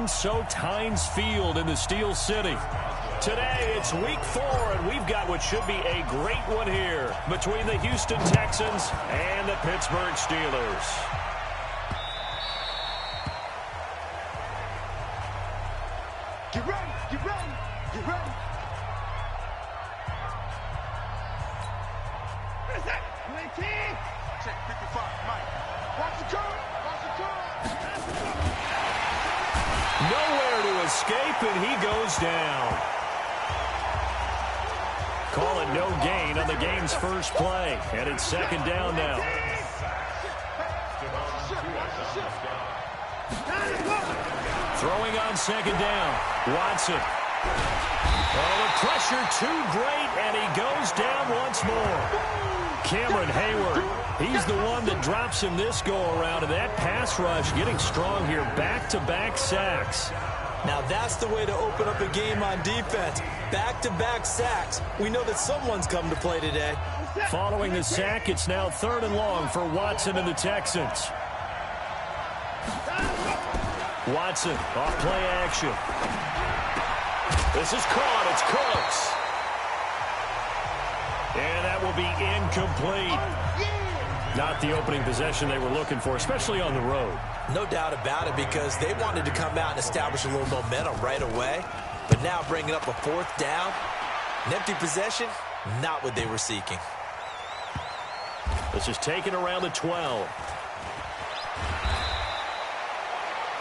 James Soaked Heinz Field in the Steel City. Today, it's week 4, and we've got what should be a great one here between the Houston Texans and the Pittsburgh Steelers. Get ready, get ready, get ready. What is that? 19. Check 55, Mike. Watch the curve, watch the curve. Nowhere to escape, and he goes down. Call it no gain on the game's first play, and it's second down now. Throwing on second down, Watson. Oh, the pressure too great, and he goes down once more. Cameron Hayward, he's the one that drops him this go-around, and that pass rush getting strong here, back-to-back sacks. Now that's the way to open up a game on defense. Back-to-back sacks. We know that someone's come to play today. Following the sack, it's now 3rd and long for Watson and the Texans. Watson, off play action. This is caught. It's close. And that will be incomplete. Not the opening possession they were looking for, especially on the road. No doubt about it, because they wanted to come out and establish a little momentum right away. But now bringing up a 4th down, an empty possession, not what they were seeking. This is taken around the 12.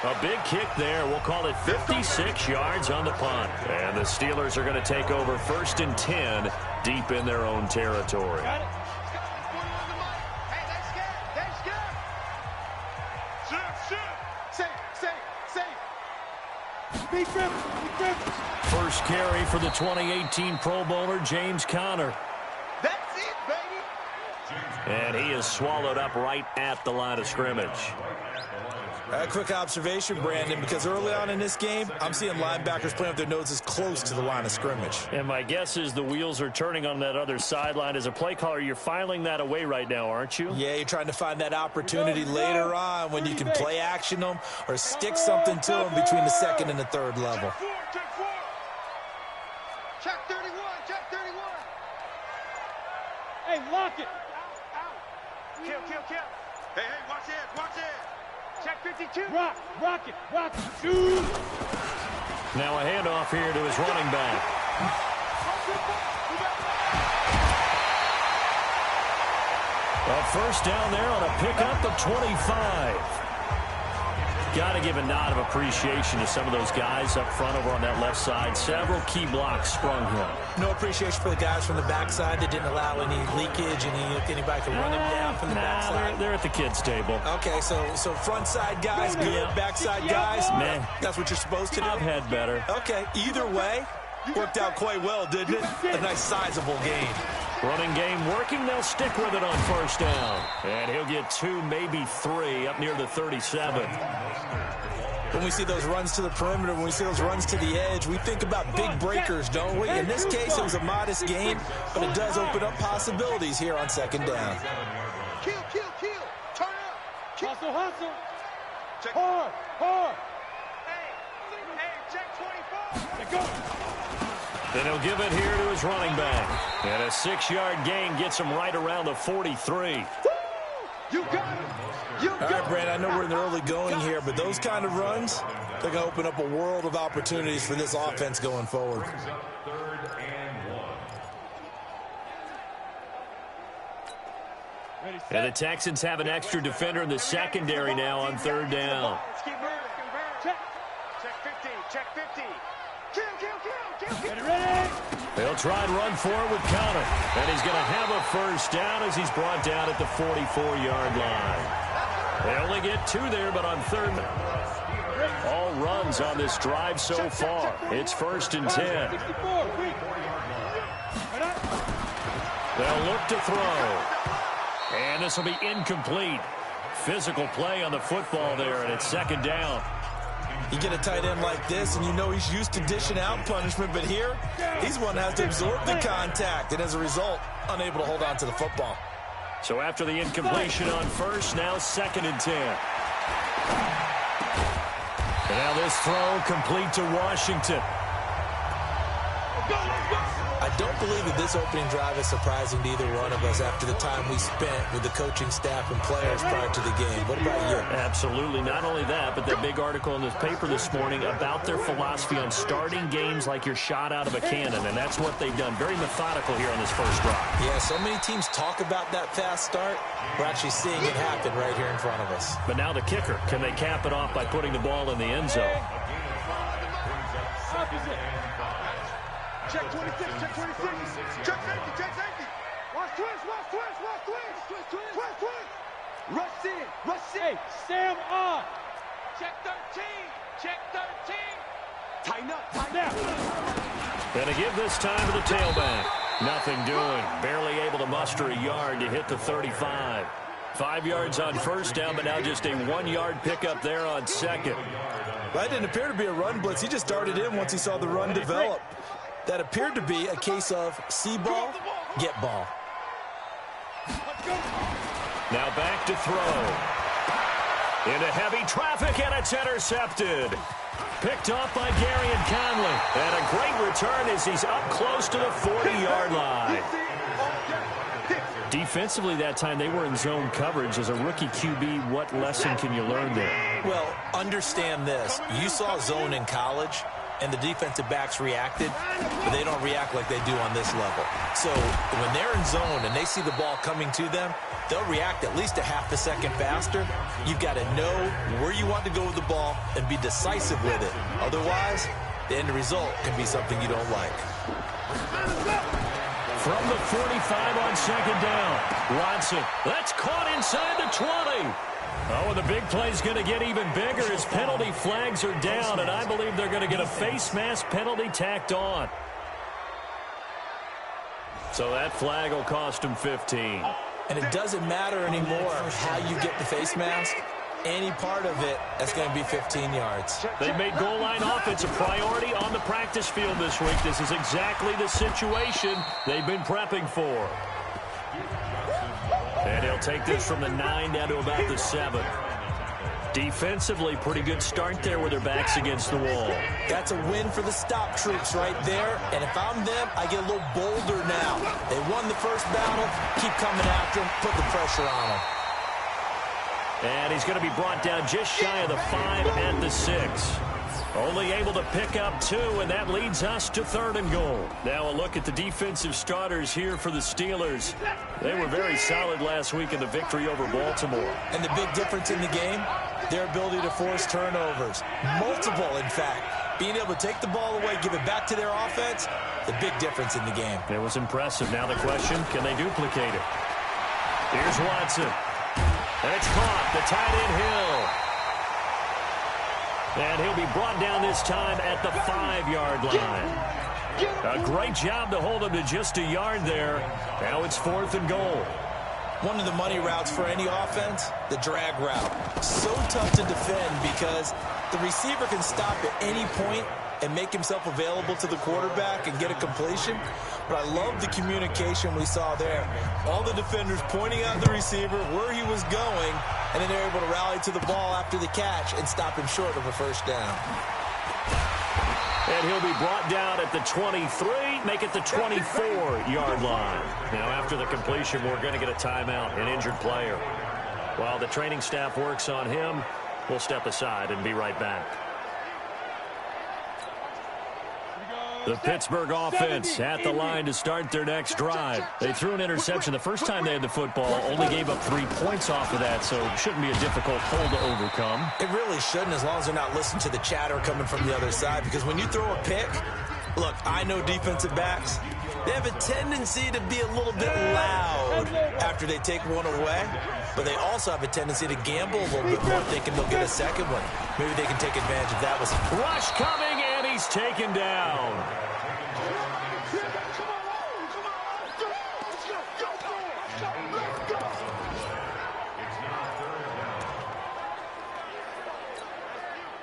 A big kick there. We'll call it 56 yards on the punt. And the Steelers are going to take over 1st and 10 deep in their own territory. Got it. First carry for the 2018 Pro Bowler, James Conner. That's it, baby. And he is swallowed up right at the line of scrimmage. A quick observation, Brandon, because early on in this game, I'm seeing linebackers playing with their noses close to the line of scrimmage. And my guess is the wheels are turning on that other sideline. As a play caller, you're filing that away right now, aren't you? Yeah, you're trying to find that opportunity later on when you can play action them or stick something to them between the 2nd and the 3rd level. Check 31, check 31. Hey, lock it. Kill, kill, kill. Hey, watch it, watch it. Check 52. Rock it, shoot. Now a handoff here to his running back. A first down there on a pickup of 25. Got to give a nod of appreciation to some of those guys up front over on that left side. Several key blocks sprung him. No appreciation for the guys from the backside that didn't allow any leakage, anybody could run him down from the backside. They're at the kids' table. Okay, so front side guys good, backside guys, man, that's what you're supposed to do. I've had better. Okay, either way, worked out quite well, didn't it? A nice sizable gain. Running game working. They'll stick with it on first down. And he'll get 2, maybe 3 up near the 37. When we see those runs to the perimeter, when we see those runs to the edge, we think about big breakers, don't we? In this case, it was a modest gain, but it does open up possibilities here on 2nd down. Kill, kill, kill. Turn up. Kill. Hustle. Check. Hard. Hey, check 24. Let go. Then he'll give it here to his running back. And a 6-yard gain gets him right around the 43. You got it. All right, Brandon, I know we're in the early going here, but those kind of runs, they're going to open up a world of opportunities for this offense going forward. And the Texans have an extra defender in the secondary now on 3rd down. Check 50, check 50. Kill. Ready? They'll try and run for it with Conner. And he's going to have a first down as he's brought down at the 44-yard line. They only get 2 there, but on 3rd. All runs on this drive so far. It's 1st and 10. They'll look to throw. And this will be incomplete. Physical play on the football there, and it's 2nd down. You get a tight end like this, and you know he's used to dishing out punishment, but here, he's one that has to absorb the contact, and as a result, unable to hold on to the football. So after the incompletion on first, now 2nd and 10. And now this throw complete to Washington. I don't believe that this opening drive is surprising to either one of us after the time we spent with the coaching staff and players prior to the game. What about you? Absolutely. Not only that, but that big article in the paper this morning about their philosophy on starting games like you're shot out of a cannon, and that's what they've done. Very methodical here on this first drive. Yeah, so many teams talk about that fast start. We're actually seeing it happen right here in front of us. But now the kicker. Can they cap it off by putting the ball in the end zone? Check 26, check 26. Check safety, check safety. Watch twist, watch twist, watch twist. Twist, twist. Rush in, rush in. Hey, Sam on. Check 13, check 13. Tighten up, tighten Now. up. Going to give this time to the tailback. Nothing doing. Barely able to muster a yard to hit the 35. 5 yards on first down, but now just a 1-yard pickup there on second. That didn't appear to be a run blitz. He just darted in once he saw the run develop. That appeared to be a case of see ball, get ball. Now back to throw. Into heavy traffic, and it's intercepted. Picked off by Garyon Conley. And a great return as he's up close to the 40-yard line. Defensively that time, they were in zone coverage. As a rookie QB, what lesson can you learn there? Well, understand this. You saw zone in college, and the defensive backs reacted, but they don't react like they do on this level. So when they're in zone and they see the ball coming to them, they'll react at least a half a second faster. You've got to know where you want to go with the ball and be decisive with it. Otherwise, the end result can be something you don't like. From the 45 on second down, Watson. That's caught inside the 20. Oh, and the big play's going to get even bigger as penalty flags are down, and I believe they're going to get a face mask penalty tacked on. So that flag will cost him 15. And it doesn't matter anymore how you get the face mask. Any part of it, that's going to be 15 yards. They've made goal line offense a priority on the practice field this week. This is exactly the situation they've been prepping for. And he'll take this from the 9 down to about the 7. Defensively, pretty good start there with their backs against the wall. That's a win for the stop troops right there. And if I'm them, I get a little bolder now. They won the first battle. Keep coming after them. Put the pressure on them. And he's going to be brought down just shy of the 5 at the 6. Only able to pick up 2, and that leads us to 3rd and goal. Now a look at the defensive starters here for the Steelers. They were very solid last week in the victory over Baltimore. And the big difference in the game, their ability to force turnovers. Multiple, in fact. Being able to take the ball away, give it back to their offense, the big difference in the game. It was impressive. Now the question, can they duplicate it? Here's Watson. And it's caught. The tight end Hill. And he'll be brought down this time at the 5-yard line. A great job to hold him to just a yard there. Now it's 4th and goal. One of the money routes for any offense, the drag route. So tough to defend because the receiver can stop at any point and make himself available to the quarterback and get a completion. But I love the communication we saw there. All the defenders pointing out the receiver, where he was going, and then they're able to rally to the ball after the catch and stop him short of a first down. And he'll be brought down at the 23, make it the 24-yard line. Now after the completion, we're going to get a timeout, an injured player. While the training staff works on him, we'll step aside and be right back. The Pittsburgh offense at the line to start their next drive. They threw an interception the first time they had the football, only gave up 3 points off of that, so it shouldn't be a difficult hole to overcome. It really shouldn't, as long as they're not listening to the chatter coming from the other side, because when you throw a pick, look, I know defensive backs, they have a tendency to be a little bit loud after they take one away, but they also have a tendency to gamble a little bit more, thinking they'll get a second one. Maybe they can take advantage of that. Rush coming, and he's taken down.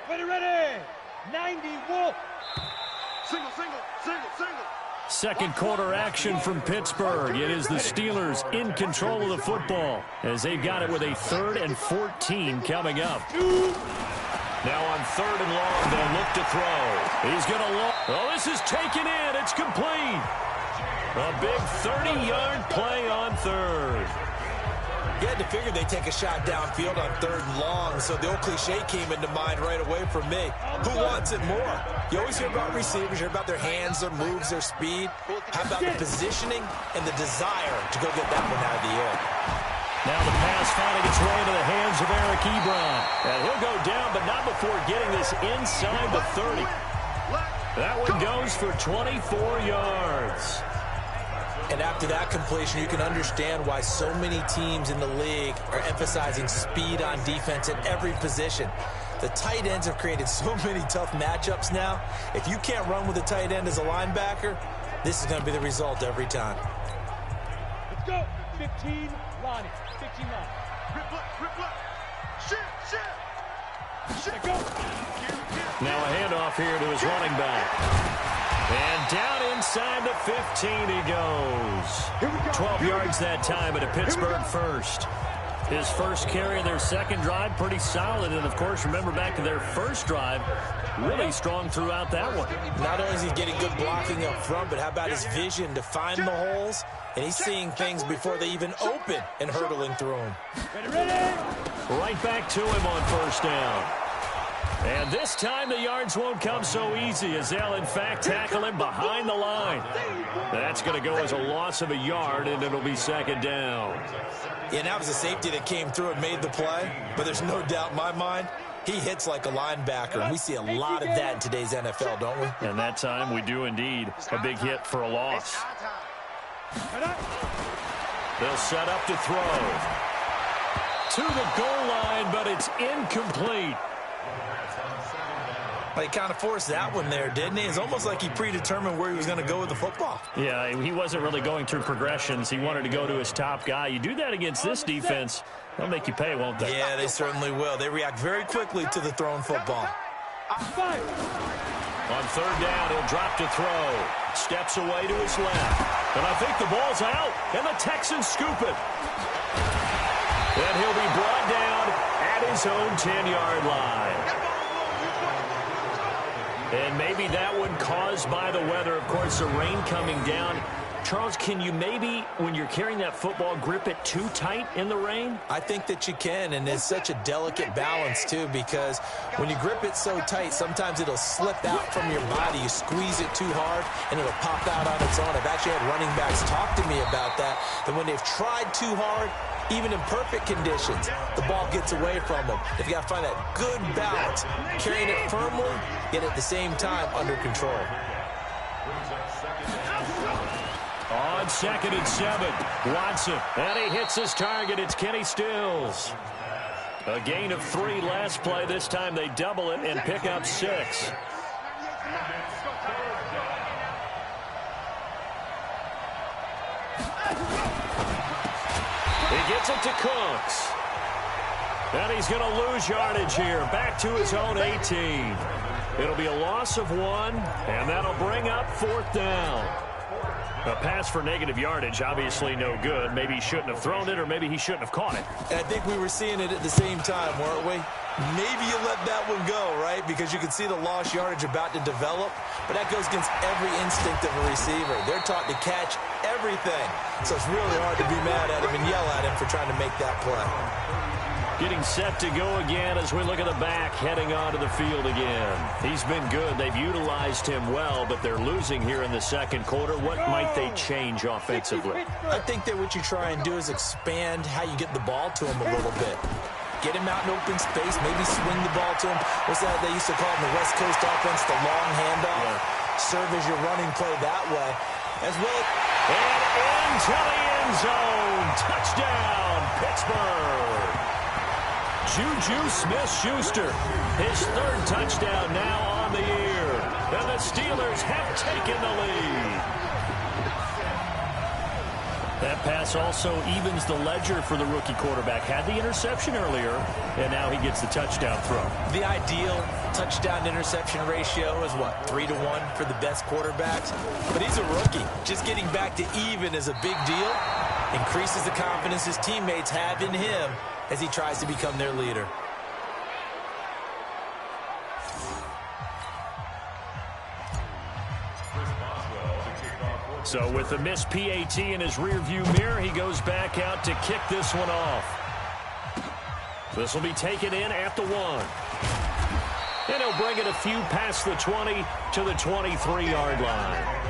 Ready. 90 Wolf. Single, single, single, single. Second quarter action from Pittsburgh. It is the Steelers in control of the football as they've got it with a 3rd and 14 coming up. Now on 3rd and long, they'll look to throw. He's going to look. Oh, this is taken in. It's complete. A big 30-yard play on 3rd. You had to figure they'd take a shot downfield on 3rd and long, so the old cliche came into mind right away for me. Who wants it more? You always hear about receivers, you hear about their hands, their moves, their speed. How about the positioning and the desire to go get that one out of the air? Now the pass finding its way into the hands of Eric Ebron. And he'll go down, but not before getting this inside the 30. That one goes for 24 yards. And after that completion, you can understand why so many teams in the league are emphasizing speed on defense at every position. The tight ends have created so many tough matchups now. If you can't run with a tight end as a linebacker, this is going to be the result every time. Let's go. 15 line. 15 line. Rip left. Shit. Go. Now a handoff here to his running back. And down inside the 15 he goes. 12 yards that time at a Pittsburgh first. His first carry of their second drive, pretty solid. And, of course, remember back to their first drive, really strong throughout that one. Not only is he getting good blocking up front, but how about his vision to find the holes? And he's seeing things before they even open and hurtling through them. Ready. Right back to him on 1st down. And this time the yards won't come so easy as they'll, in fact, tackle him behind the line. That's going to go as a loss of a yard, and it'll be 2nd down. Yeah, and that was a safety that came through and made the play. But there's no doubt in my mind, he hits like a linebacker. And we see a lot of that in today's NFL, don't we? And that time we do indeed. A big hit for a loss. They'll set up to throw. To the goal line, but it's incomplete. He kind of forced that one there, didn't he? It's almost like he predetermined where he was going to go with the football. Yeah, he wasn't really going through progressions. He wanted to go to his top guy. You do that against this defense, they'll make you pay, won't they? Yeah, they certainly will. They react very quickly to the thrown football. On 3rd down, he'll drop to throw. Steps away to his left. And I think the ball's out, and the Texans scoop it. And he'll be brought down at his own 10-yard line. And maybe that one caused by the weather. Of course, the rain coming down. Charles, can you maybe, when you're carrying that football, grip it too tight in the rain? I think that you can, and it's such a delicate balance, too, because when you grip it so tight, sometimes it'll slip out from your body. You squeeze it too hard, and it'll pop out on its own. I've actually had running backs talk to me about that when they've tried too hard, even in perfect conditions, the ball gets away from them. They've got to find that good balance, carrying it firmly, yet at the same time under control. On 2nd and 7, Watson, and he hits his target. It's Kenny Stills. A gain of 3 last play. This time they double it and pick up 6. He gets it to Cooks. And he's going to lose yardage here. Back to his own 18. It'll be a loss of 1, and that'll bring up 4th down. A pass for negative yardage, obviously no good. Maybe he shouldn't have thrown it, or maybe he shouldn't have caught it. And I think we were seeing it at the same time, weren't we? Maybe you let that one go, right? Because you can see the lost yardage about to develop. But that goes against every instinct of a receiver. They're taught to catch everything. So it's really hard to be mad at him and yell at him for trying to make that play. Getting set to go again as we look at the back, heading onto the field again. He's been good. They've utilized him well, but they're losing here in the 2nd quarter. What might they change offensively? I think that what you try and do is expand how you get the ball to him a little bit. Get him out in open space, maybe swing the ball to him. What's that they used to call in the West Coast offense, the long handoff? Yeah. Serve as your running play that way. As well. And into the end zone. Touchdown, Pittsburgh. Juju Smith-Schuster, his 3rd touchdown now on the year. And the Steelers have taken the lead. That pass also evens the ledger for the rookie quarterback. Had the interception earlier, and now he gets the touchdown throw. The ideal touchdown-interception ratio is, what, 3-to-1 for the best quarterbacks? But he's a rookie. Just getting back to even is a big deal. Increases the confidence his teammates have in him as he tries to become their leader. So with the missed PAT in his rearview mirror, he goes back out to kick this one off. This will be taken in at the 1. And he'll bring it a few past the 20 to the 23-yard line.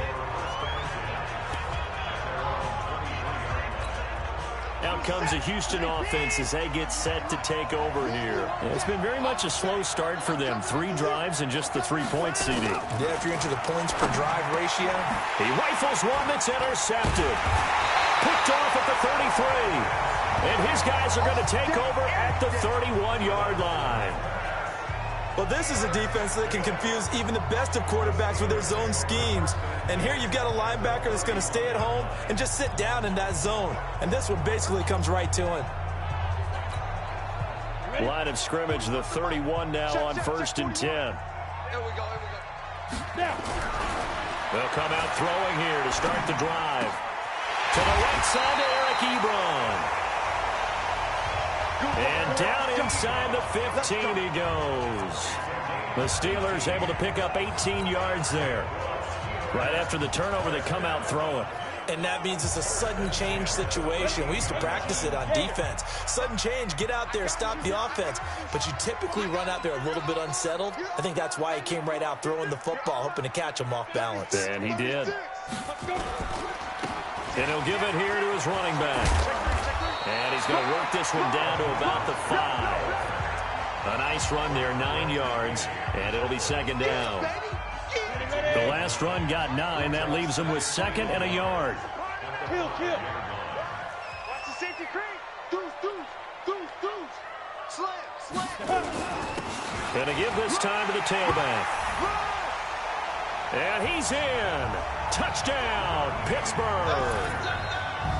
Out comes the Houston offense as they get set to take over here. Yeah, it's been very much a slow start for them. 3 drives and just the 3 points, CD. Yeah, if you're into the points per drive ratio. He rifles one that's intercepted. Picked off at the 33. And his guys are going to take over at the 31-yard line. Well, this is a defense that can confuse even the best of quarterbacks with their zone schemes. And here you've got a linebacker that's going to stay at home and just sit down in that zone. And this one basically comes right to him. Line of scrimmage, the 31 now on 1st and 10. Here we go. They'll come out throwing here to start the drive. To the right side to Eric Ebron. And down inside the 15 he goes. The Steelers able to pick up 18 yards there. Right after the turnover, they come out throwing. And that means it's a sudden change situation. We used to practice it on defense. Sudden change, get out there, stop the offense. But you typically run out there a little bit unsettled. I think that's why he came right out throwing the football, hoping to catch him off balance. And he did. And he'll give it here to his running back. And he's going to work this one down to about the 5. A nice run there, 9 yards, and it'll be 2nd down. The last run got 9. That leaves him with 2nd and a yard. Kill. Watch the safety creep. Deuce. Slam. Gonna give this time to the tailback. And he's in. Touchdown, Pittsburgh.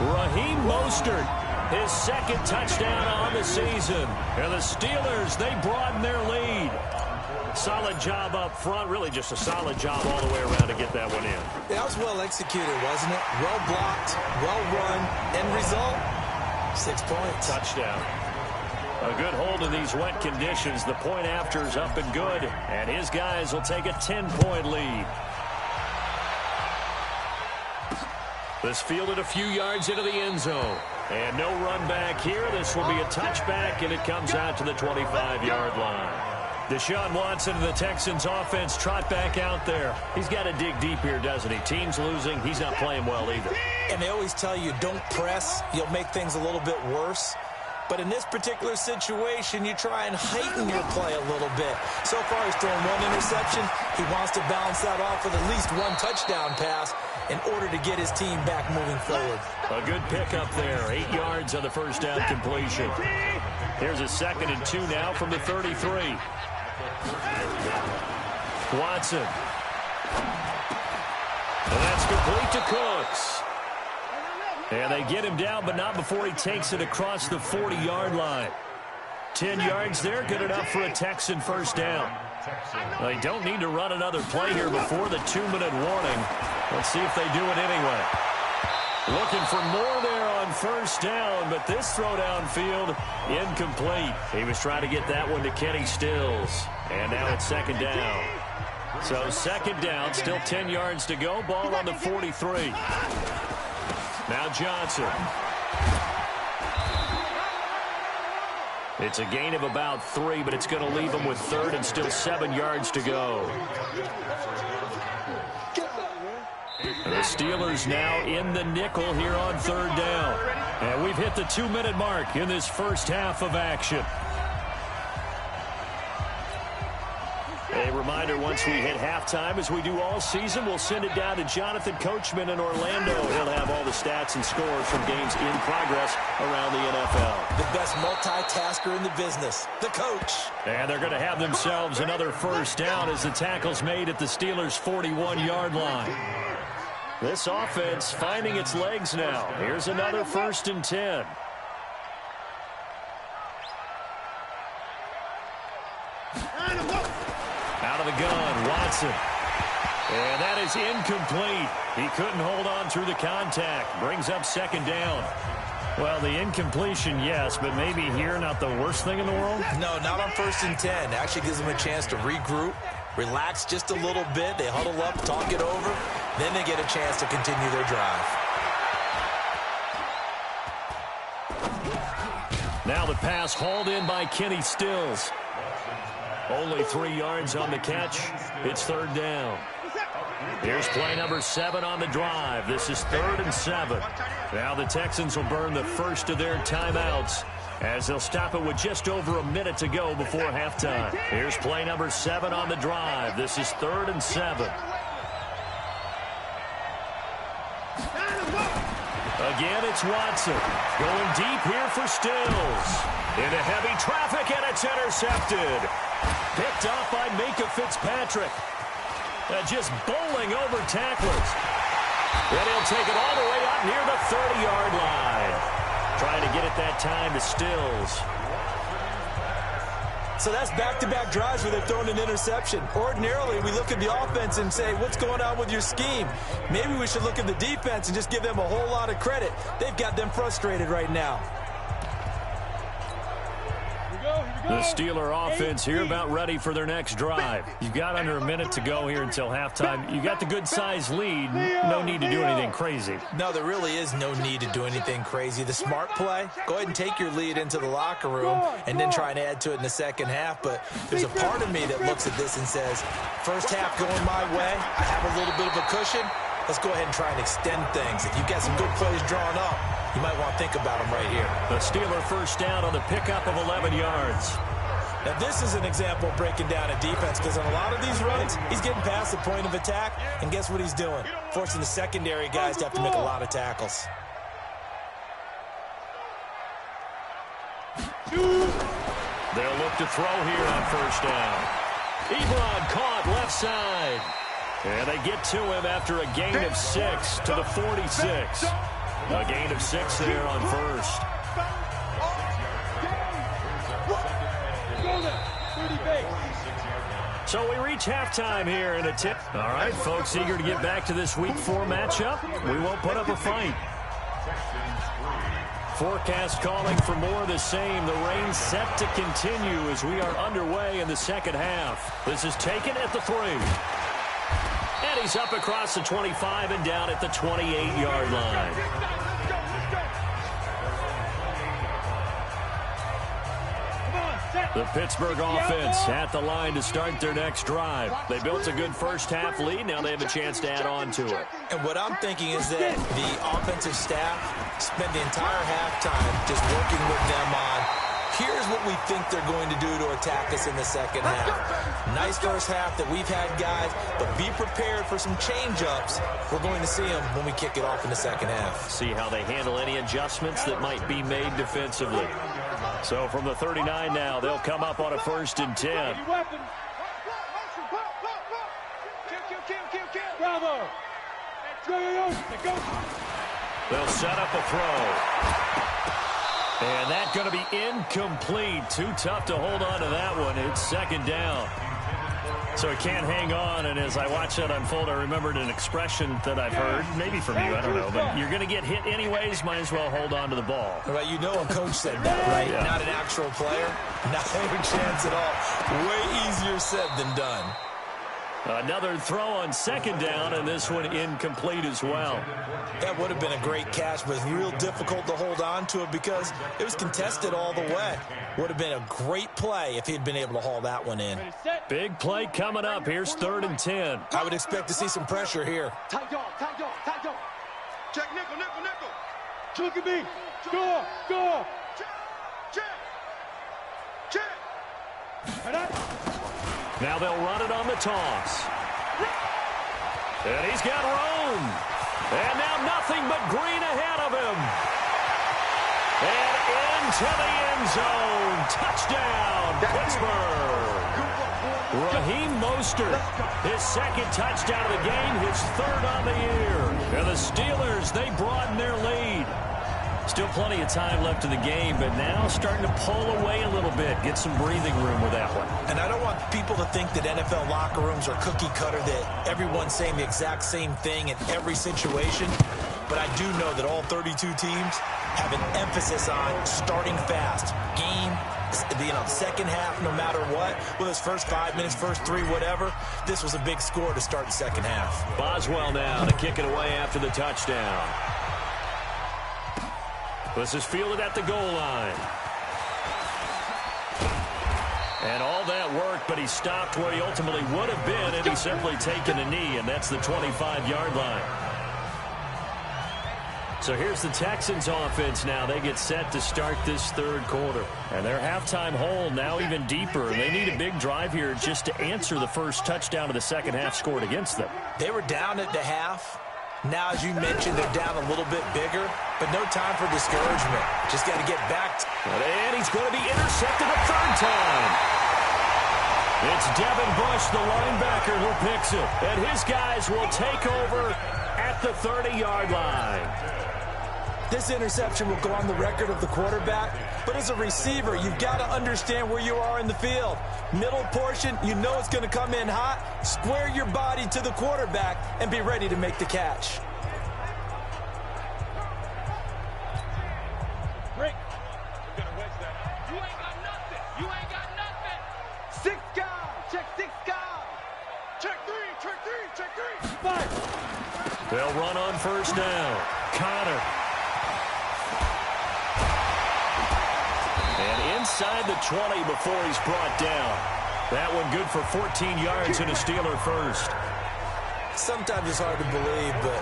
Raheem Mostert, his 2nd touchdown on the season. And the Steelers, they broaden their lead. Solid job up front, really just a solid job all the way around to get that one in. That was well executed, wasn't it? Well blocked, well run. End result, 6 points. Touchdown. A good hold in these wet conditions. The point after is up and good, and his guys will take a 10-point lead. This fielded a few yards into the end zone. And no run back here. This will be a touchback, and it comes out to the 25-yard line. Deshaun Watson of the Texans offense trot back out there. He's got to dig deep here, doesn't he? Team's losing. He's not playing well either. And they always tell you, don't press. You'll make things a little bit worse. But in this particular situation, you try and heighten your play a little bit. So far, he's thrown 1 interception. He wants to balance that off with at least 1 touchdown pass in order to get his team back moving forward. A good pickup there. 8 yards on the first down completion. Here's a 2nd and 2 now from the 33. Watson. And that's complete to Cooks. And they get him down, but not before he takes it across the 40-yard line. 10 yards there, good enough for a Texan first down. They don't need to run another play here before the 2-minute warning. Let's see if they do it anyway. Looking for more there on first down, but this throw downfield incomplete. He was trying to get that one to Kenny Stills. And now it's 2nd down. So 2nd down, still 10 yards to go. Ball on the 43. Now Johnson. It's a gain of about 3, but it's going to leave him with 3rd and still 7 yards to go. The Steelers now in the nickel here on 3rd down. And we've hit the 2-minute mark in this first half of action. A reminder, once we hit halftime, as we do all season, we'll send it down to Jonathan Coachman in Orlando. He'll have all the stats and scores from games in progress around the NFL. The best multitasker in the business, the coach. And they're going to have themselves another first down as the tackle's made at the Steelers' 41-yard line. This offense finding its legs now. Here's another 1st and 10. Out of the gun, Watson. And that is incomplete. He couldn't hold on through the contact. Brings up 2nd down. Well, the incompletion, yes, but maybe here not the worst thing in the world? No, not on 1st and 10. Actually gives them a chance to regroup, relax just a little bit. They huddle up, talk it over, Then they get a chance to continue their drive. Now the pass hauled in by Kenny Stills. Only 3 yards on the catch. It's third down. Here's play number 7 on the drive. This is 3rd and 7. Now the Texans will burn the first of their timeouts as they'll stop it with just over a minute to go before halftime. Here's play number 7 on the drive. This is 3rd and 7. Again, it's Watson. Going deep here for Stills. Into heavy traffic, and it's intercepted. Picked off by Minka Fitzpatrick. Just bowling over tacklers. And he'll take it all the way up near the 30-yard line. Trying to get it that time to Stills. So that's back-to-back drives where they've thrown an interception. Ordinarily, we look at the offense and say, what's going on with your scheme? Maybe we should look at the defense and just give them a whole lot of credit. They've got them frustrated right now. The Steeler offense here about ready for their next drive. You've got under a minute to go here until halftime. You got the good-sized lead. No need to do anything crazy. No, there really is no need to do anything crazy. The smart play, go ahead and take your lead into the locker room and then try and add to it in the second half. But there's a part of me that looks at this and says, first half going my way, I have a little bit of a cushion. Let's go ahead and try and extend things. If you've got some good plays drawn up, you might want to think about them right here. The Steeler first down on the pickup of 11 yards. Now, this is an example of breaking down a defense because on a lot of these runs, he's getting past the point of attack, and guess what he's doing? Forcing the secondary guys to have to make a lot of tackles. They'll look to throw here on first down. Ebron caught left side. And they get to him after a gain of 6 to the 46. A gain of 6 there on first. So we reach halftime here in a tip. All right, folks, eager to get back to this Week 4 matchup. We won't put up a fight. Forecast calling for more of the same. The rain set to continue as we are underway in the second half. This is taken at the 3. And he's up across the 25 and down at the 28-yard line. The Pittsburgh offense at the line to start their next drive. They built a good first-half lead. Now they have a chance to add on to it. And what I'm thinking is that the offensive staff spent the entire halftime just working with them on, here's what we think they're going to do to attack us in the second half. Nice first half that we've had, guys, but be prepared for some change-ups. We're going to see them when we kick it off in the second half. See how they handle any adjustments that might be made defensively. So from the 39 now, they'll come up on a 1st and 10. Bravo. They'll set up a throw. And that's going to be incomplete. Too tough to hold on to that one. It's second down. So he can't hang on, and as I watch that unfold, I remembered an expression that I've heard, maybe from you, I don't know, but you're going to get hit anyways, might as well hold on to the ball. Right, you know a coach said that, right? Yeah. Not an actual player. Not a chance at all. Way easier said than done. Another throw on second down, and this one incomplete as well. That would have been a great catch, but it's real difficult to hold on to it because it was contested all the way. Would have been a great play if he'd been able to haul that one in. Big play coming up. Here's 3rd and 10. I would expect to see some pressure here. Tight dog, tight dog, tight dog. Check nickel, nickel, nickel. Look at me. Score, score. Check, check. Now they'll run it on the toss. And he's got room. And now nothing but green ahead of him. And into the end zone. Touchdown, Pittsburgh. Raheem Mostert, his 2nd touchdown of the game, his 3rd on the year. And the Steelers, they broaden their lead. Still plenty of time left in the game, but now starting to pull away a little bit. Get some breathing room with that one. And I don't want people to think that NFL locker rooms are cookie cutter, that everyone's saying the exact same thing in every situation. but I do know that all 32 teams have an emphasis on starting fast. Game, second half, no matter what, whether it's first 5 minutes, first 3, whatever, this was a big score to start the second half. Boswell now to kick it away after the touchdown. This is fielded at the goal line. And all that work, but he stopped where he ultimately would have been had he simply taken a knee, and that's the 25-yard line. So here's the Texans offense now. They get set to start this third quarter. And their halftime hole now even deeper. And they need a big drive here just to answer the first touchdown of the second half scored against them. They were down at the half. Now, as you mentioned, they're down a little bit bigger, but no time for discouragement. Just got to get back. And he's going to be intercepted a third time. It's Devin Bush, the linebacker, who picks it. And his guys will take over at the 30-yard line. This interception will go on the record of the quarterback, but as a receiver, you've got to understand where you are in the field. Middle portion, you know it's going to come in hot. Square your body to the quarterback and be ready to make the catch. Break. You're going to wedge that. You ain't got nothing. You ain't got nothing. 6 guys. Check 6 guys. Check 3. Check 3. Check 3. 5. They'll run on first down. Connor. And inside the 20 before he's brought down. That one good for 14 yards and a Steeler first. Sometimes it's hard to believe, but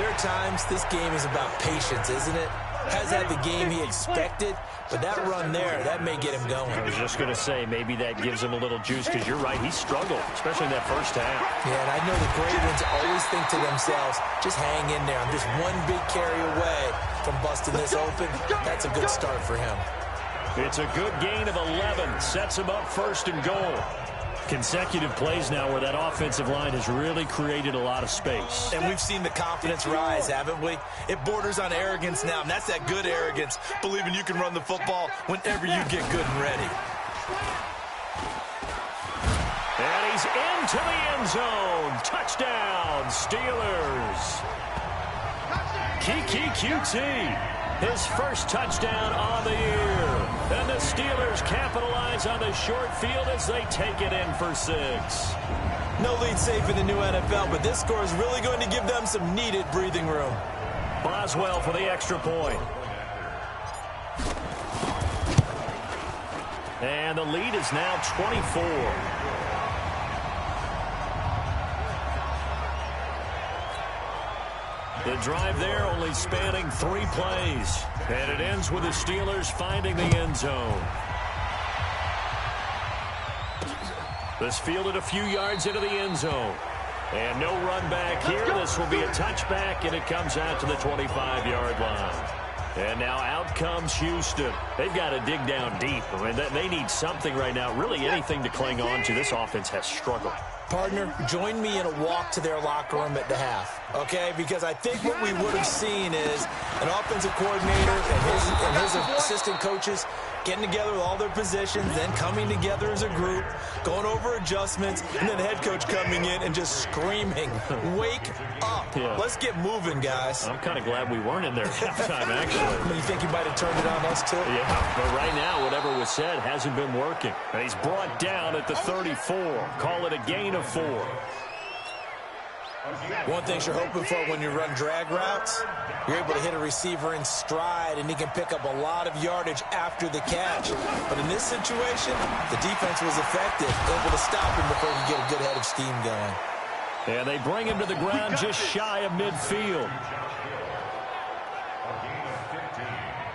there are times this game is about patience, isn't it? Has had the game he expected, but that run there, that may get him going. I was just going to say, maybe that gives him a little juice, because you're right, he struggled, especially in that first half. Yeah, and I know the great ones always think to themselves, just hang in there. I'm just one big carry away from busting this open. That's a good start for him. It's a good gain of 11. Sets him up first and goal. Consecutive plays now where that offensive line has really created a lot of space. And we've seen the confidence rise, haven't we? It borders on arrogance now, and that's that good arrogance, believing you can run the football whenever you get good and ready. And he's into the end zone. Touchdown, Steelers. Kiki QT. His first touchdown on the year. And the Steelers capitalize on the short field as they take it in for 6. No lead safe in the new NFL, but this score is really going to give them some needed breathing room. Boswell for the extra point. And the lead is now 24. The drive there only spanning 3 plays. And it ends with the Steelers finding the end zone. This fielded a few yards into the end zone. And no run back here. This will be a touchback, and it comes out to the 25-yard line. And now out comes Houston. They've got to dig down deep. I mean, they need something right now, really anything to cling on to. This offense has struggled. Partner, join me in a walk to their locker room at the half, okay? Because I think what we would have seen is an offensive coordinator and his assistant coaches getting together with all their positions, then coming together as a group, going over adjustments, and then the head coach coming in and just screaming, wake up. Yeah. Let's get moving, guys. I'm kind of glad we weren't in there halftime, actually. You think he might have turned it on us, too? Yeah, but right now, whatever was said hasn't been working. And he's brought down at the 34. Call it a gain of 4. One thing you're hoping for when you run drag routes, you're able to hit a receiver in stride, and he can pick up a lot of yardage after the catch. But in this situation, the defense was effective, able to stop him before he could get a good head of steam going. And they bring him to the ground just shy of midfield.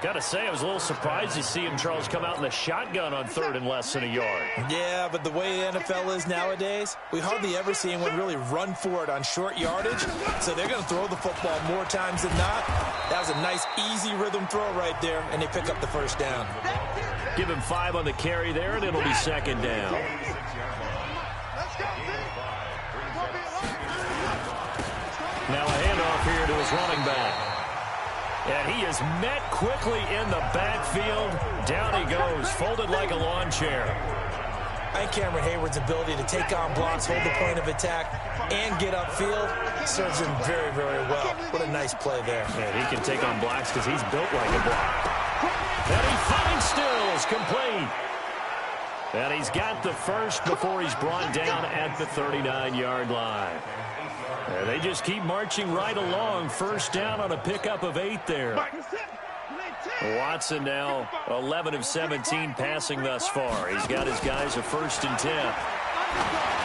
Got to say, I was a little surprised to see him, Charles, come out in the shotgun on 3rd and less than a yard. Yeah, but the way the NFL is nowadays, we hardly ever see anyone really run for it on short yardage. So they're going to throw the football more times than not. That was a nice, easy rhythm throw right there, and they pick up the first down. Give him 5 on the carry there, and it'll be 2nd down. Now a handoff here to his running back. And he is met quickly in the backfield. Down he goes, folded like a lawn chair. I think Cameron Hayward's ability to take on blocks, hold the point of attack, and get upfield serves him very, very well. What a nice play there. And he can take on blocks because he's built like a block. And he finds Stills, complete. And he's got the first before he's brought down at the 39-yard line. And they just keep marching right along. First down on a pickup of 8 there. Watson now 11 of 17 passing thus far. He's got his guys a 1st and 10.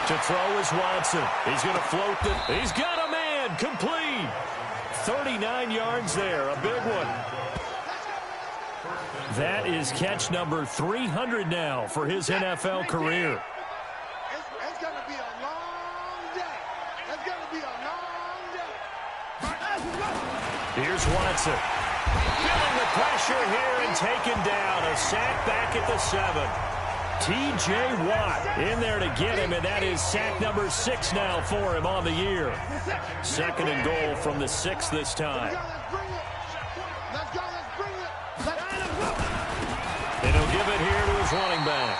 To throw is Watson. He's going to float it. He's got a man. Complete. 39 yards there. A big one. That is catch number 300 now for his NFL career. It's going to be a long day. It's going to be a long day. Here's Watson. Feeling the pressure here and taken down. A sack back at the 7. T.J. Watt in there to get him, and that is sack number 6 now for him on the year. 2nd and goal from the 6 this time. Let's go. Let's bring it. And he'll give it here to his running back.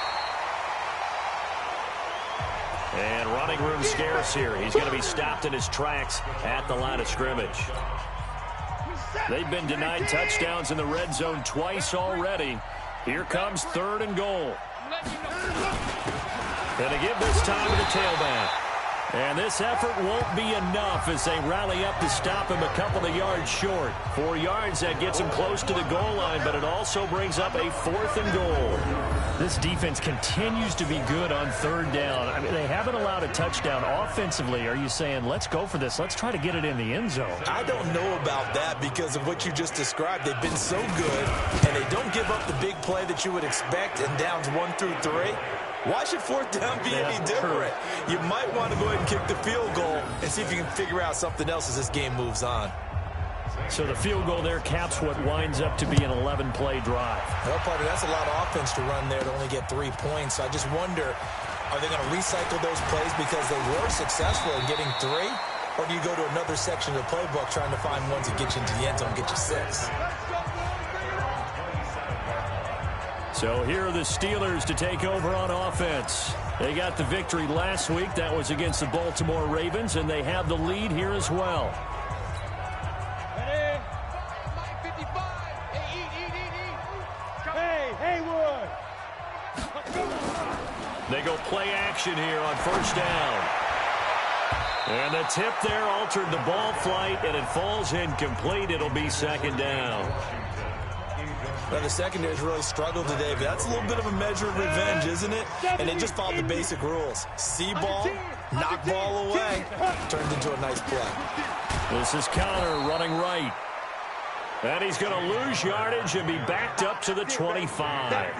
And running room scarce here. He's going to be stopped in his tracks at the line of scrimmage. They've been denied touchdowns in the red zone twice already. Here comes 3rd and goal. Going to give this time to the tailback. And this effort won't be enough as they rally up to stop him a couple of yards short. 4 yards, that gets him close to the goal line, but it also brings up a 4th and goal. This defense continues to be good on 3rd down. I mean, they haven't allowed a touchdown offensively. Are you saying, let's go for this, let's try to get it in the end zone? I don't know about that because of what you just described. They've been so good, and they don't give up the big play that you would expect in downs 1 through 3. Why should 4th down be any different? You might want to go ahead and kick the field goal and see if you can figure out something else as this game moves on. So the field goal there caps what winds up to be an 11-play drive. Well, partner, that's a lot of offense to run there to only get 3 points. So I just wonder, are they going to recycle those plays because they were successful in getting 3? Or do you go to another section of the playbook trying to find ones that get you into the end zone and get you 6? So here are the Steelers to take over on offense. They got the victory last week. That was against the Baltimore Ravens, and they have the lead here as well. Hey, Haywood. They go play action here on 1st down. And the tip there altered the ball flight, and it falls incomplete. It'll be 2nd down. Well, the secondary's really struggled today, but that's a little bit of a measure of revenge, isn't it? And they just followed the basic rules. See ball, knock ball away. Turned into a nice play. This is Connor running right. And he's going to lose yardage and be backed up to the 25.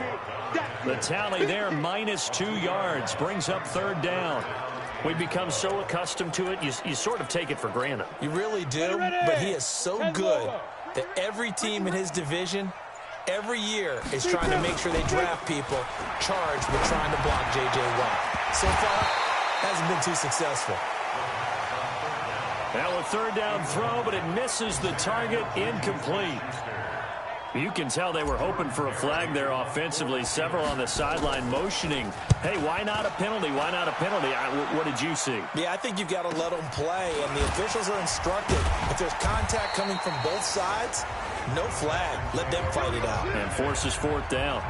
The tally there, -2 yards, brings up 3rd down. We've become so accustomed to it, you sort of take it for granted. You really do, but he is so good that every team in his division every year is trying to make sure they draft people charged with trying to block J.J. Watt. So far, hasn't been too successful. Now a 3rd down throw, but it misses the target, incomplete. You can tell they were hoping for a flag there offensively. Several on the sideline motioning, hey, why not a penalty? Why not a penalty? What did you see? Yeah, I think you've got to let them play, and the officials are instructed. If there's contact coming from both sides, no flag. Let them fight it out. And forces 4th down.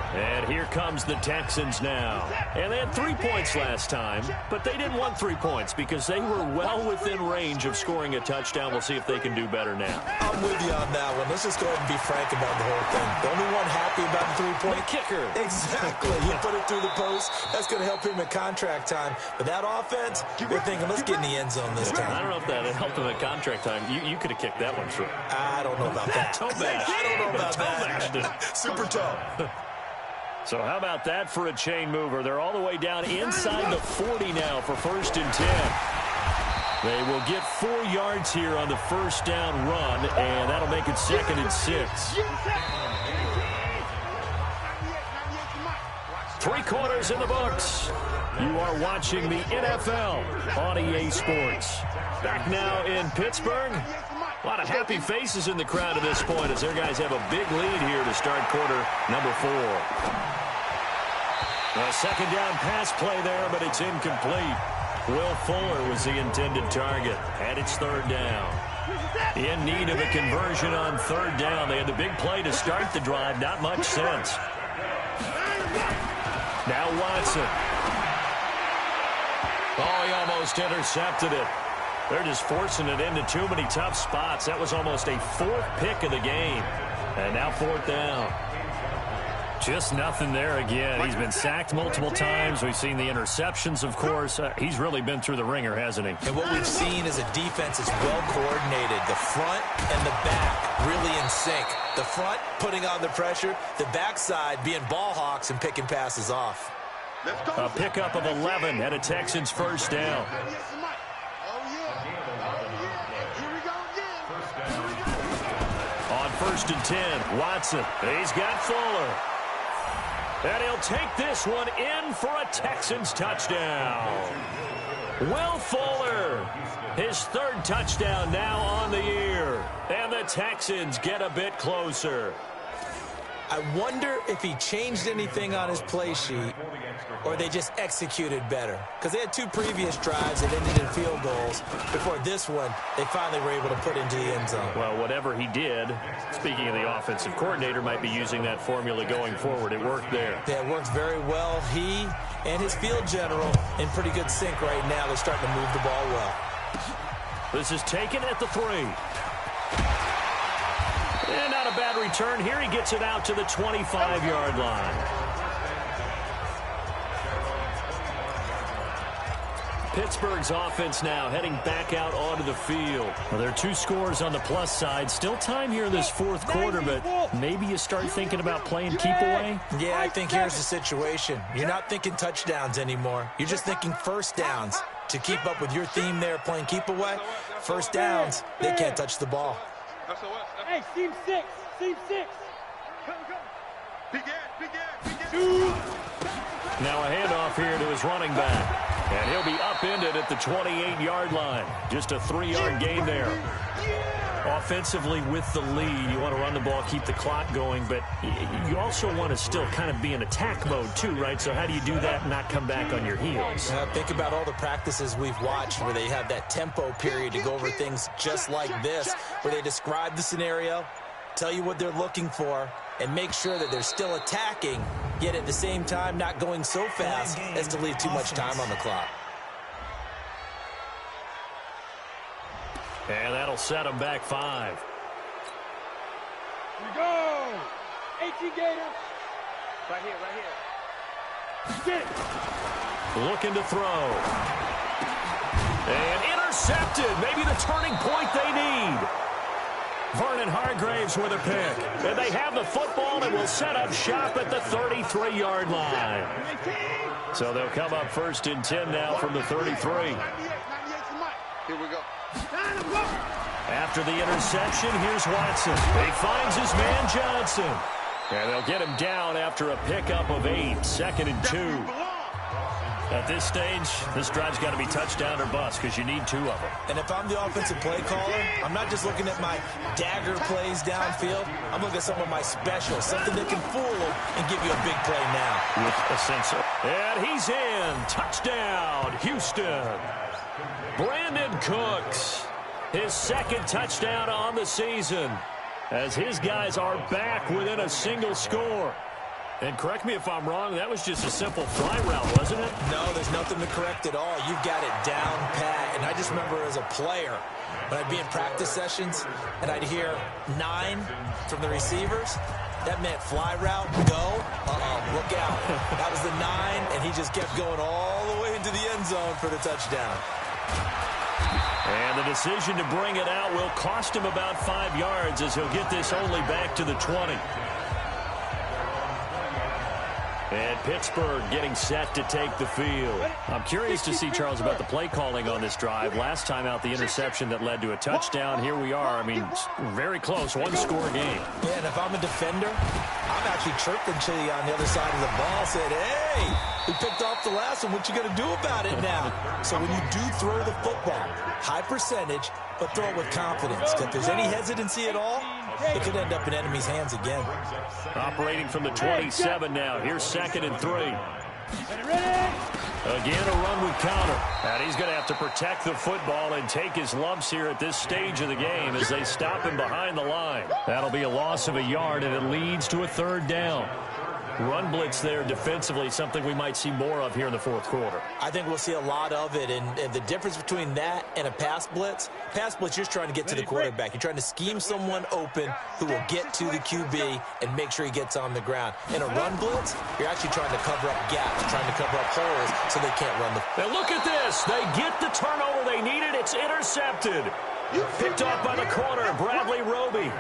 And here comes the Texans now. And they had 3 points last time, but they didn't want 3 points because they were well within range of scoring a touchdown. We'll see if they can do better now. I'm with you on that one. Let's just go ahead and be frank about the whole thing. The only one happy about the 3-point kicker. Exactly. You put it through the post. That's going to help him at contract time. But that offense, they're thinking, let's get in the end zone this time. I don't know if that helped him at contract time. You could have kicked that one through. I don't know about that. Toe bash. I don't know about that. Super toe. So how about that for a chain mover? They're all the way down inside the 40 now for 1st and 10. They will get 4 yards here on the 1st down run, and that'll make it 2nd and 6. 3 quarters in the books. You are watching the NFL on EA Sports. Back now in Pittsburgh. A lot of happy faces in the crowd at this point as their guys have a big lead here to start quarter number 4. A second down pass play there, but it's incomplete. Will Fuller was the intended target, and it's third down. In need of a conversion on third down. They had the big play to start the drive. Not much sense. Now Watson. Oh, he almost intercepted it. They're just forcing it into too many tough spots. That was almost a fourth pick of the game. And now fourth down. Just nothing there again. He's been sacked multiple times. We've seen the interceptions, of course. He's really been through the ringer, hasn't he? And what we've seen is a defense is well coordinated. The front and the back really in sync. The front putting on the pressure. The backside being ball hawks and picking passes off. A pickup of 11 and a Texans first down. On first and 10, Watson. He's got Fuller. And he'll take this one in for a Texans touchdown. Will Fuller, his third touchdown now on the year. And the Texans get a bit closer. I wonder if he changed anything on his play sheet or they just executed better. Because they had two previous drives that ended in field goals. Before this one, they finally were able to put into the end zone. Well, whatever he did, speaking of the offensive coordinator, might be using that formula going forward. It worked there. Yeah, it worked very well. He and his field general in pretty good sync right now. They're starting to move the ball well. This is taken at the 3. And not a bad return here. He gets it out to the 25-yard line. Pittsburgh's offense now heading back out onto the field. Well, there are 2 scores on the plus side. Still time here in this fourth quarter, but maybe you start thinking about playing keep away? Yeah, I think here's the situation. You're not thinking touchdowns anymore. You're just thinking first downs. To keep up with your theme there, playing keep away, first downs, they can't touch the ball. Hey, seam 6. Seam 6. Come. Begin. Now a handoff here to his running back. And he'll be upended at the 28-yard line. Just a 3-yard gain there. Offensively with the lead, you want to run the ball, keep the clock going, but you also want to still kind of be in attack mode too, right? So how do you do that and not come back on your heels? Think about all the practices we've watched where they have that tempo period to go over things just like this, where they describe the scenario, tell you what they're looking for, and make sure that they're still attacking, yet at the same time not going so fast as to leave too much time on the clock. And that'll set them back 5. Here we go. 18 Gators. Right here. Get it. Looking to throw. And intercepted. Maybe the turning point they need. Vernon Hargraves with a pick. And they have the football and will set up shop at the 33-yard line. So they'll come up first and 10 now from the 33. Here we go. After the interception, here's Watson. He finds his man Johnson. And they'll get him down after a pickup of 8. Second and 2. At this stage, this drive's got to be touchdown or bust because you need 2 of them. And if I'm the offensive play caller, I'm not just looking at my dagger plays downfield. I'm looking at some of my specials, something that can fool them and give you a big play now. With a sense of. And he's in. Touchdown, Houston. Brandon Cooks, his second touchdown on the season, as his guys are back within a single score. And correct me if I'm wrong, that was just a simple fly route, wasn't it? No, there's nothing to correct at all. You've got it down pat. And I just remember as a player, when I'd be in practice sessions and I'd hear 9 from the receivers, that meant fly route, go, look out. That was the 9, and he just kept going all the way into the end zone for the touchdown. And the decision to bring it out will cost him about 5 yards as he'll get this only back to the 20. And Pittsburgh getting set to take the field. I'm curious to see, Charles, about the play calling on this drive. Last time out, the interception that led to a touchdown. Here we are. I mean, very close, 1-score game. Yeah, and if I'm a defender, I'm actually chirping to you on the other side of the ball, saying, hey, we picked off the last one. What you going to do about it now? So when you do throw the football, high percentage, but throw it with confidence. If there's any hesitancy at all, it could end up in enemy's hands again. Operating from the 27 now. Here's 2nd and 3. Again, a run with counter. And he's going to have to protect the football and take his lumps here at this stage of the game as they stop him behind the line. That'll be a loss of a yard, and it leads to a third down. Run blitz there defensively, something we might see more of here in the fourth quarter. I think we'll see a lot of it, and the difference between that and a pass blitz, you're just trying to get to the quarterback. You're trying to scheme someone open who will get to the QB and make sure he gets on the ground. In a run blitz, you're actually trying to cover up gaps, trying to cover up holes so they can't run the... And look at this. They get the turnover they needed. It's intercepted. Picked off by the corner, Bradley Roby.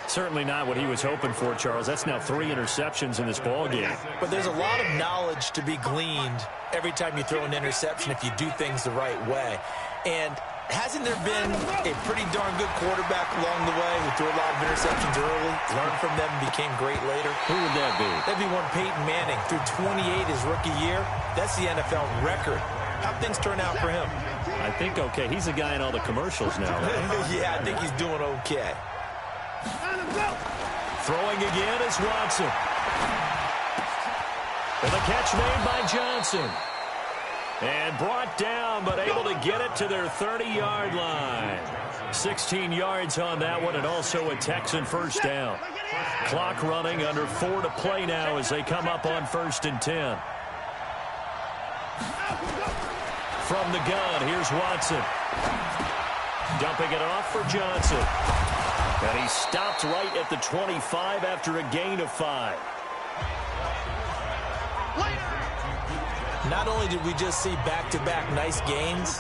Certainly not what he was hoping for, Charles. That's now 3 interceptions in this ball game. But there's a lot of knowledge to be gleaned every time you throw an interception if you do things the right way. And hasn't there been a pretty darn good quarterback along the way who threw a lot of interceptions early, learned from them, and became great later? Who would that be? That'd be one Peyton Manning. Threw 28 his rookie year. That's the NFL record. How'd things turn out for him? I think okay. He's the guy in all the commercials now, right? Yeah, I think he's doing okay. Throwing again is Watson. And the catch made by Johnson. And brought down, but able to get it to their 30-yard line. 16 yards on that one, and also a Texan first down. Clock running, under 4 to play now as they come up on 1st and 10. From the gun, here's Watson. Dumping it off for Johnson. And he stopped right at the 25 after a gain of 5. Not only did we just see back-to-back nice gains,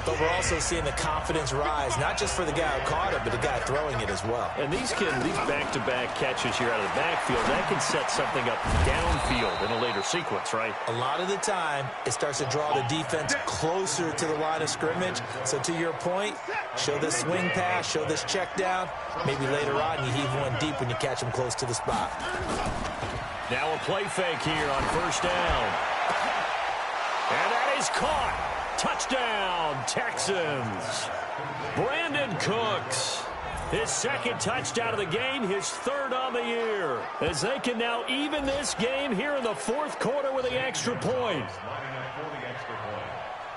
but we're also seeing the confidence rise, not just for the guy who caught it, but the guy throwing it as well. And these back-to-back catches here out of the backfield, that can set something up downfield in a later sequence, right? A lot of the time, it starts to draw the defense closer to the line of scrimmage. So to your point, show this swing pass, show this check down. Maybe later on you heave one deep when you catch him close to the spot. Now a play fake here on 1st down. And that is caught. Touchdown, Texans. Brandon Cooks. His 2nd touchdown of the game, his 3rd on the year. As they can now even this game here in the 4th quarter with the extra point.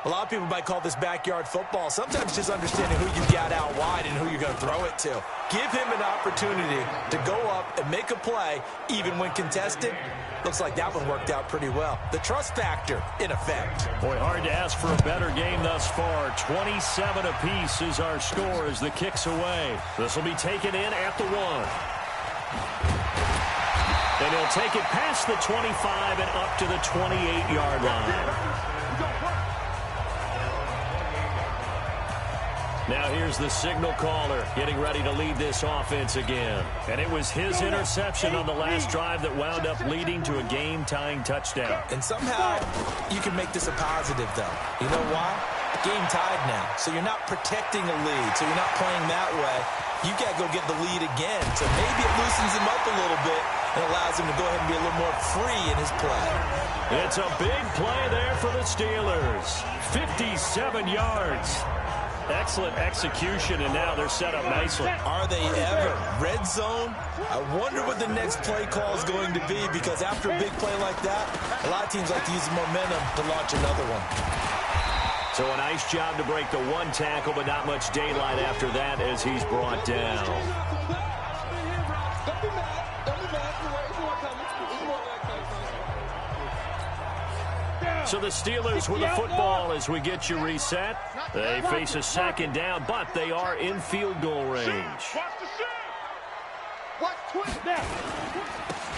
A lot of people might call this backyard football. Sometimes just understanding who you got out wide and who you're going to throw it to. Give him an opportunity to go up and make a play, even when contested. Looks like that one worked out pretty well. The trust factor, in effect. Boy, hard to ask for a better game thus far. 27 apiece is our score as the kick's away. This will be taken in at the 1. And he'll take it past the 25 and up to the 28-yard line. Now here's the signal caller getting ready to lead this offense again. And it was his interception on the last drive that wound up leading to a game-tying touchdown. And somehow you can make this a positive, though. You know why? Game tied now. So you're not protecting a lead. So you're not playing that way. You got to go get the lead again. So maybe it loosens him up a little bit and allows him to go ahead and be a little more free in his play. It's a big play there for the Steelers. 57 yards. Excellent execution, and now they're set up nicely. Are they ever? Red zone? I wonder what the next play call is going to be, because after a big play like that, a lot of teams like to use the momentum to launch another one. So a nice job to break the 1 tackle, but not much daylight after that as he's brought down. So the Steelers with the football as we get you reset. They face a 2nd down, but they are in field goal range.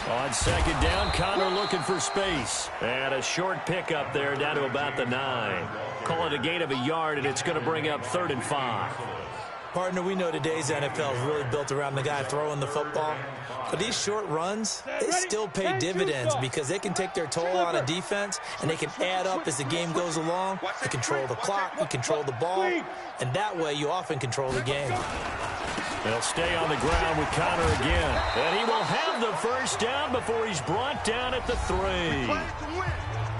On 2nd down, Connor looking for space. And a short pickup there down to about the 9. Call it a gain of a yard, and it's going to bring up 3rd and 5. Partner, we know today's NFL is really built around the guy throwing the football. But these short runs, they still pay dividends because they can take their toll on a defense, and they can add up as the game goes along. You control the clock, you control the ball, and that way you often control the game. They'll stay on the ground with Connor again. And he will have the 1st down before he's brought down at the 3.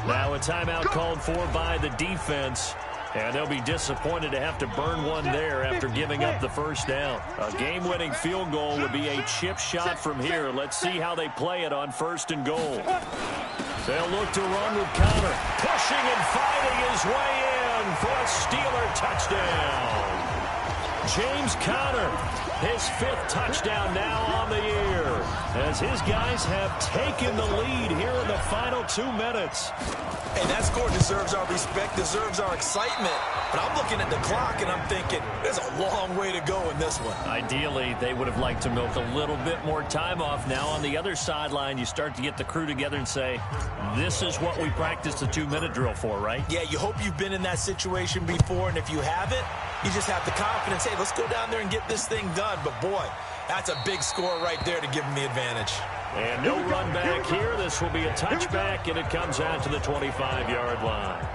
Now a timeout called for by the defense. And they'll be disappointed to have to burn one there after giving up the 1st down. A game-winning field goal would be a chip shot from here. Let's see how they play it on 1st and goal. They'll look to run with Connor. Pushing and fighting his way in for a Steeler touchdown. James Conner, his 5th touchdown now on the year, as his guys have taken the lead here in the final 2 minutes. Hey, that score deserves our respect, deserves our excitement. But I'm looking at the clock and I'm thinking, there's a long way to go in this one. Ideally, they would have liked to milk a little bit more time off. Now on the other sideline, you start to get the crew together and say, this is what we practiced the 2-minute drill for, right? Yeah, you hope you've been in that situation before, and if you haven't, you just have the confidence, hey, let's go down there and get this thing done. But boy, that's a big score right there to give them the advantage. And no run back here. This will be a touchback, and it comes out to the 25-yard line.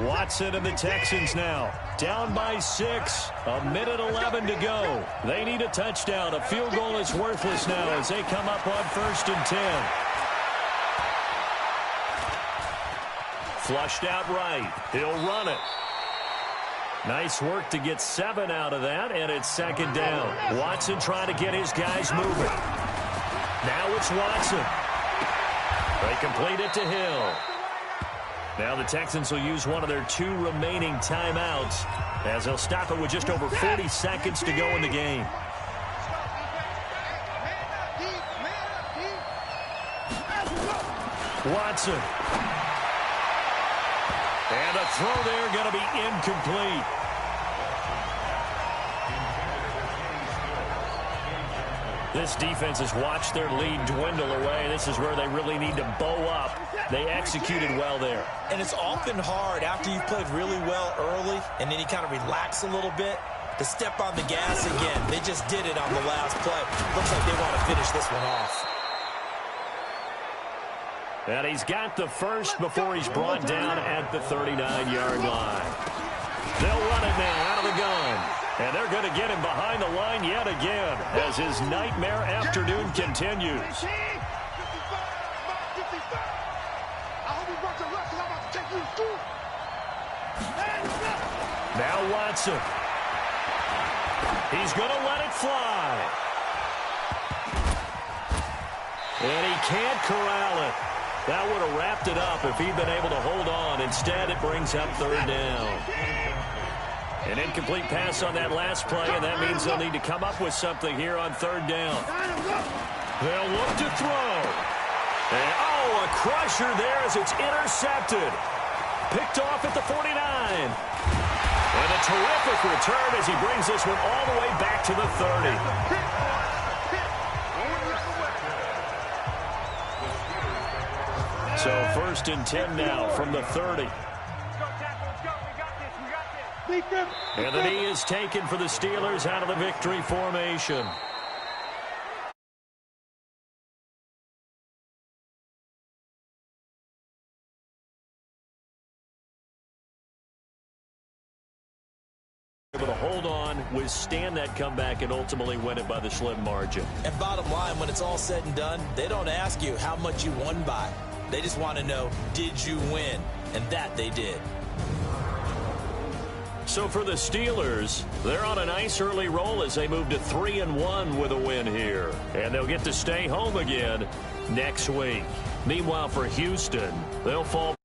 Watson and the Texans now down by 6. 1:11 to go. They need a touchdown. A field goal is worthless now as they come up on 1st and 10. Flushed out right. He'll run it. Nice work to get 7 out of that, and it's 2nd down. Watson trying to get his guys moving. Now it's Watson. They complete it to Hill. Now the Texans will use one of their 2 remaining timeouts as they'll stop it with just over 40 seconds to go in the game. Watson. And a throw there going to be incomplete. This defense has watched their lead dwindle away. This is where they really need to bow up. They executed well there. And it's often hard after you've played really well early and then you kind of relax a little bit to step on the gas again. They just did it on the last play. Looks like they want to finish this one off. And he's got the first before he's brought down at the 39-yard line. They'll run it now out of the gun. And they're going to get him behind the line yet again as his nightmare afternoon continues. Now Watson. He's going to let it fly. And he can't corral it. That would have wrapped it up if he'd been able to hold on. Instead, it brings up 3rd down. An incomplete pass on that last play, and that means they'll need to come up with something here on 3rd down. They'll look to throw. And, a crusher there as it's intercepted. Picked off at the 49. And a terrific return as he brings this one all the way back to the 30. So 1st and 10 now from the 30. And the knee is taken for the Steelers out of the victory formation. Able to hold on, withstand that comeback, and ultimately win it by the slim margin. And bottom line, when it's all said and done, they don't ask you how much you won by. They just want to know, did you win? And that they did. So for the Steelers, they're on a nice early roll as they move to 3-1 with a win here. And they'll get to stay home again next week. Meanwhile, for Houston, they'll fall